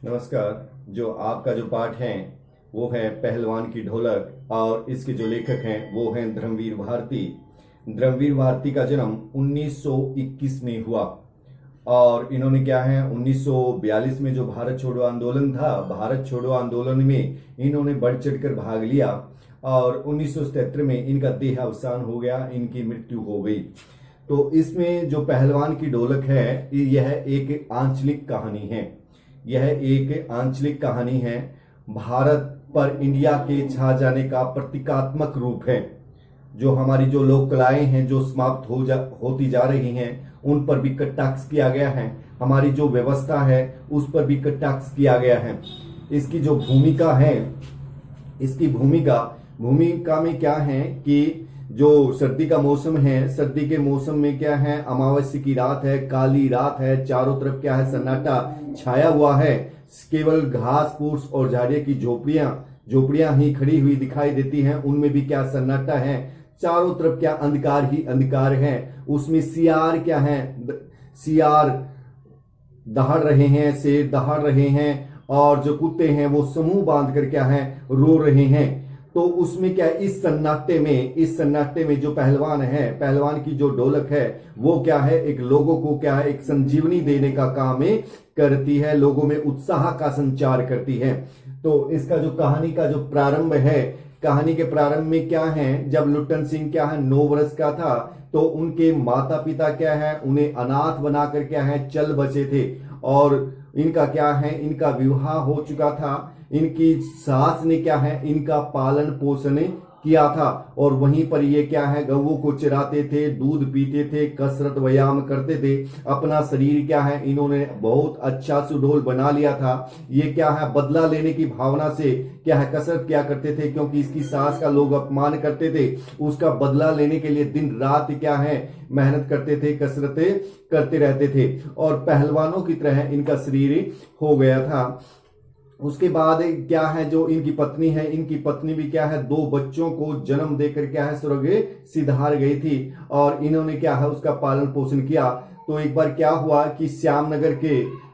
नमस्कार। जो आपका जो पाठ है वो है पहलवान की ढोलक और इसके जो लेखक हैं वो हैं धर्मवीर भारती। धर्मवीर भारती का जन्म 1921 में हुआ और इन्होंने क्या है 1942 में जो भारत छोड़ो आंदोलन था, भारत छोड़ो आंदोलन में इन्होंने बढ़ चढ़कर भाग लिया और 1977 में इनका देहावसान हो गया, इनकी मृत्यु हो गई। तो इसमें जो पहलवान की ढोलक है यह एक आंचलिक कहानी है। यह एक आंचलिक कहानी है। भारत पर इंडिया के छा जाने का प्रतीकात्मक रूप है। जो हमारी जो लोक कलाएं हैं जो समाप्त होती जा रही हैं उन पर भी कटाक्ष किया गया है। हमारी जो व्यवस्था है उस पर भी कटाक्ष किया गया है। इसकी जो भूमिका है, इसकी भूमिका में क्या है कि जो सर्दी का मौसम है, सर्दी के मौसम में क्या है, अमावस्या की रात है, काली रात है, चारों तरफ क्या है सन्नाटा छाया हुआ है। केवल घास फूस और झाड़ियों की झोपड़ियां ही खड़ी हुई दिखाई देती हैं। उनमें भी क्या सन्नाटा है, चारों तरफ क्या अंधकार ही अंधकार है। उसमें सियार क्या है, सियार दहाड़ रहे हैं, शेर दहाड़ रहे हैं और जो कुत्ते हैं वो समूह बांध कर क्या है रो रहे हैं। तो उसमें क्या इस सन्नाटे में जो पहलवान है, पहलवान की जो ढोलक है वो क्या है एक लोगों को क्या है एक संजीवनी देने का काम करती है, लोगों में उत्साह का संचार करती है। तो इसका जो कहानी का जो प्रारंभ है, कहानी के प्रारंभ में क्या है, जब लुट्टन सिंह क्या है 9 वर्ष का था तो उनके माता पिता क्या है उन्हें अनाथ बनाकर क्या है चल बसे थे और इनका क्या है इनका विवाह हो चुका था। इनकी सास ने क्या है इनका पालन पोषण किया था और वहीं पर ये क्या है गऊ को चराते थे, दूध पीते थे, कसरत व्यायाम करते थे। अपना शरीर क्या है इन्होंने बहुत अच्छा सुडौल बना लिया था। ये क्या है बदला लेने की भावना से क्या है कसरत किया करते थे, क्योंकि इसकी सास का लोग अपमान करते थे। उसका बदला लेने के लिए दिन रात क्या है मेहनत करते थे, कसरतें करते रहते थे और पहलवानों की तरह इनका शरीर हो गया था। उसके बाद क्या है जो इनकी पत्नी है, इनकी पत्नी भी क्या है 2 बच्चों को जन्म देकर क्या है स्वर्ग सिधार गई थी और इन्होंने क्या है उसका पालन पोषण किया। तो एक बार क्या हुआ कि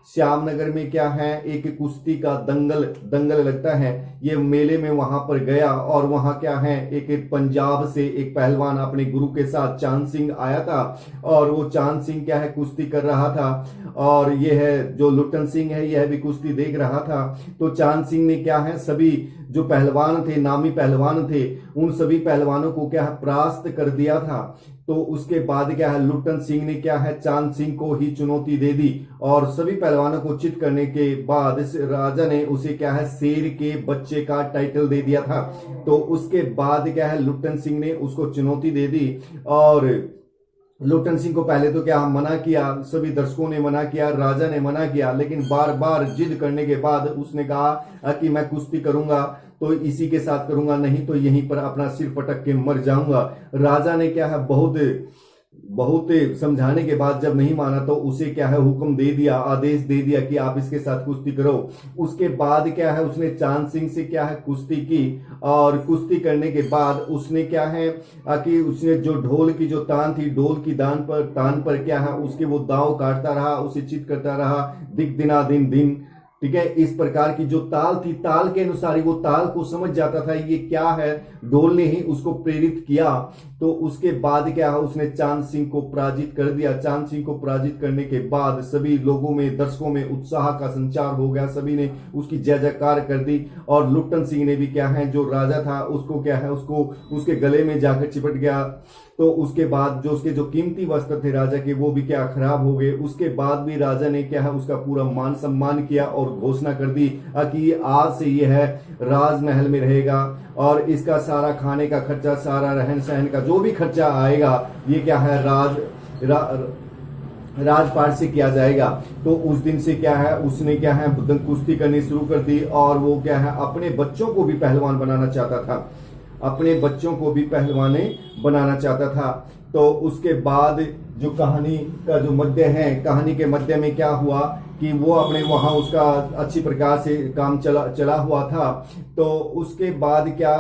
श्यामनगर में क्या है एक कुश्ती का दंगल लगता है। ये मेले में वहां पर गया और वहां क्या है एक पंजाब से एक पहलवान अपने गुरु के साथ चांद सिंह आया था और वो चांद सिंह क्या है कुश्ती कर रहा था और ये है जो लुट्टन सिंह है यह भी कुश्ती देख रहा था। तो चांद सिंह ने क्या है सभी जो पहलवान थे, नामी पहलवान थे, उन सभी पहलवानों को क्या है परास्त कर दिया था। तो उसके बाद क्या है लुट्टन सिंह ने क्या है चांद सिंह को ही चुनौती दे दी और सभी पहलवानों को चित करने के बाद इस राजा ने उसे क्या है शेर के बच्चे का टाइटल दे दिया था। तो उसके बाद क्या है लुट्टन सिंह ने उसको चुनौती दे दी और लुट्टन सिंह को पहले तो क्या मना किया, सभी दर्शकों ने मना किया, राजा ने मना किया, लेकिन बार बार जिद करने के बाद उसने कहा कि मैं कुश्ती करूंगा तो इसी के साथ करूंगा, नहीं तो यहीं पर अपना सिर पटक के मर जाऊंगा। राजा ने क्या है बहुत समझाने के बाद जब नहीं माना तो उसे क्या है हुक्म दे दिया, आदेश दे दिया कि आप इसके साथ कुश्ती करो। उसके बाद क्या है उसने चांद सिंह से क्या है कुश्ती की और कुश्ती करने के बाद उसने क्या है कि उसने जो ढोल की जो तान थी, ढोल की तान पर क्या है उसके वो दांव काटता रहा, उसे चित करता रहा दिन। ठीक है, इस प्रकार की जो ताल थी, ताल के अनुसार ही वो ताल को समझ जाता था ये क्या है, ढोल ने ही उसको प्रेरित किया। तो उसके बाद क्या है उसने चांद सिंह को पराजित कर दिया। चांद सिंह को पराजित करने के बाद सभी लोगों में, दर्शकों में उत्साह का संचार हो गया, सभी ने उसकी जय जयकार कर दी और लुट्टन सिंह ने भी क्या है जो राजा था उसको क्या है उसको उसके गले में जाकर चिपट गया। तो उसके बाद जो उसके जो कीमती वस्त्र थे राजा के वो भी क्या खराब हो गए। उसके बाद भी राजा ने क्या है उसका पूरा मान सम्मान किया और घोषणा कर दी कि आज से यह है राजमहल में रहेगा और इसका सारा खाने का खर्चा, सारा रहन सहन का जो भी खर्चा आएगा ये क्या है राजपाट से किया जाएगा। तो उस दिन से क्या है उसने क्या है कुश्ती करनी शुरू कर दी और वो क्या है अपने बच्चों को भी पहलवान बनाना चाहता था, अपने बच्चों को भी पहलवाने बनाना चाहता था। तो उसके बाद जो कहानी का जो मध्य है, कहानी के मध्य में क्या हुआ कि वो अपने वहाँ उसका अच्छी प्रकार से काम चला हुआ था। तो उसके बाद क्या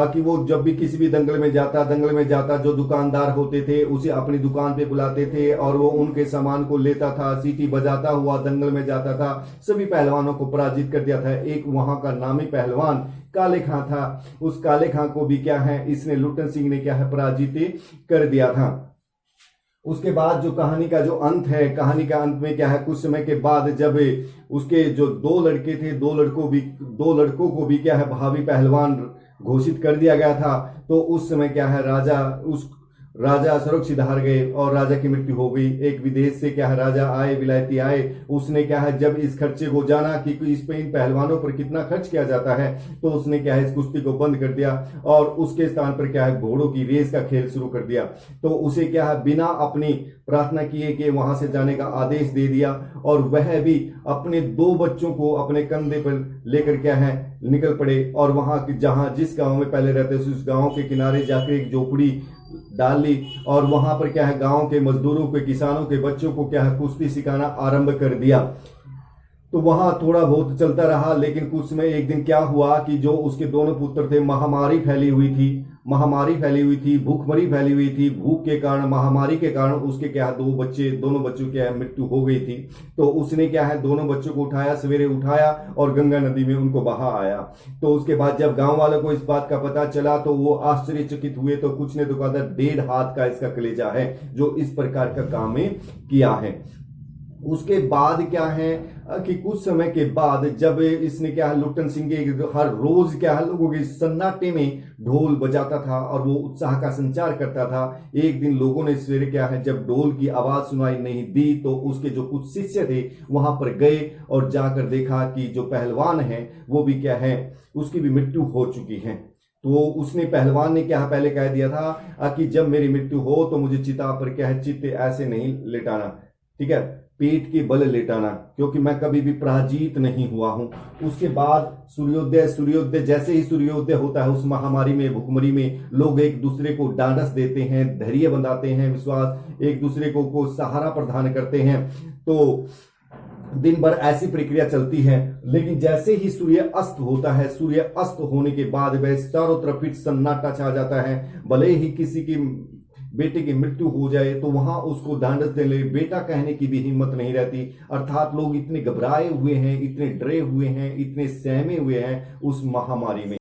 कि वो जब भी किसी भी दंगल में जाता जो दुकानदार होते थे उसे अपनी दुकान पे बुलाते थे और वो उनके सामान को लेता था, सीटी बजाता हुआ दंगल में जाता था, सभी पहलवानों को पराजित कर दिया था। एक वहां का नामी पहलवान काले खां था, उस काले खां को भी क्या है इसने लुट्टन सिंह ने क्या है पराजित कर दिया था। उसके बाद जो कहानी का जो अंत है, कहानी का अंत में क्या है, कुछ समय के बाद जब उसके जो दो लड़के थे, दो लड़कों को भी क्या है भावी पहलवान घोषित कर दिया गया था। तो उस समय क्या है राजा सुरक्षित हार गए और राजा की मृत्यु हो गई। एक विदेश से क्या है राजा आए, विलायती आए, उसने क्या है जब इस खर्चे को जाना कि इस पे इन पहलवानों पर कितना खर्च किया जाता है, तो उसने क्या है इस कुश्ती को बंद कर दिया और उसके स्थान पर क्या है घोड़ों की रेस का खेल शुरू कर दिया। तो उसे क्या है बिना अपनी प्रार्थना किए कि वहां से जाने का आदेश दे दिया और वह भी अपने दो बच्चों को अपने कंधे पर लेकर क्या है निकल पड़े और वहां जहां जिस गांव में पहले रहते थे उस गांव के किनारे जाकर एक झोपड़ी डाल ली और वहां पर क्या है गांव के मजदूरों के, किसानों के बच्चों को क्या है कुश्ती सिखाना आरंभ कर दिया। तो वहां थोड़ा बहुत चलता रहा, लेकिन कुछ समय एक दिन क्या हुआ कि जो उसके दोनों पुत्र थे, महामारी फैली हुई थी, भूखमरी फैली हुई थी। भूख के कारण, महामारी के कारण उसके क्या है दोनों बच्चों की मृत्यु हो गई थी। तो उसने क्या है दोनों बच्चों को सवेरे उठाया और गंगा नदी में उनको बहा आया। तो उसके बाद जब गांव वालों को इस बात का पता चला तो वो आश्चर्यचकित हुए। तो कुछ ने तो कहा था 1.5 हाथ का इसका कलेजा है जो इस प्रकार का काम किया है। उसके बाद क्या है कि कुछ समय के बाद जब इसने क्या है लुट्टन सिंह के हर रोज क्या है लोगों के सन्नाटे में ढोल बजाता था और वो उत्साह का संचार करता था। एक दिन लोगों ने सवेरे क्या है जब ढोल की आवाज सुनाई नहीं दी तो उसके जो कुछ शिष्य थे वहां पर गए और जाकर देखा कि जो पहलवान है वो भी क्या है उसकी भी मृत्यु हो चुकी है। तो उसने पहलवान ने क्या पहले कह दिया था कि जब मेरी मृत्यु हो तो मुझे चिता पर क्या है चित्त ऐसे नहीं लेटाना, ठीक है, पेट के बल लेटाना, क्योंकि मैं कभी भी पराजित नहीं हुआ हूं। उसके बाद सूर्योदय जैसे ही सूर्योदय होता है उस महामारी में, भुखमरी में लोग एक दूसरे को ढांढस देते हैं, धैर्य बंधाते हैं, विश्वास एक दूसरे को सहारा प्रदान करते हैं। तो दिन भर ऐसी प्रक्रिया चलती है, लेकिन जैसे ही सूर्य अस्त होता है, सूर्य अस्त होने के बाद वह चारों तरफ फिर सन्नाटा छा जाता है। भले ही किसी की बेटे की मृत्यु हो जाए तो वहां उसको ढांढस देने बेटा कहने की भी हिम्मत नहीं रहती। अर्थात लोग इतने घबराए हुए हैं, इतने डरे हुए हैं, इतने सहमे हुए हैं उस महामारी में।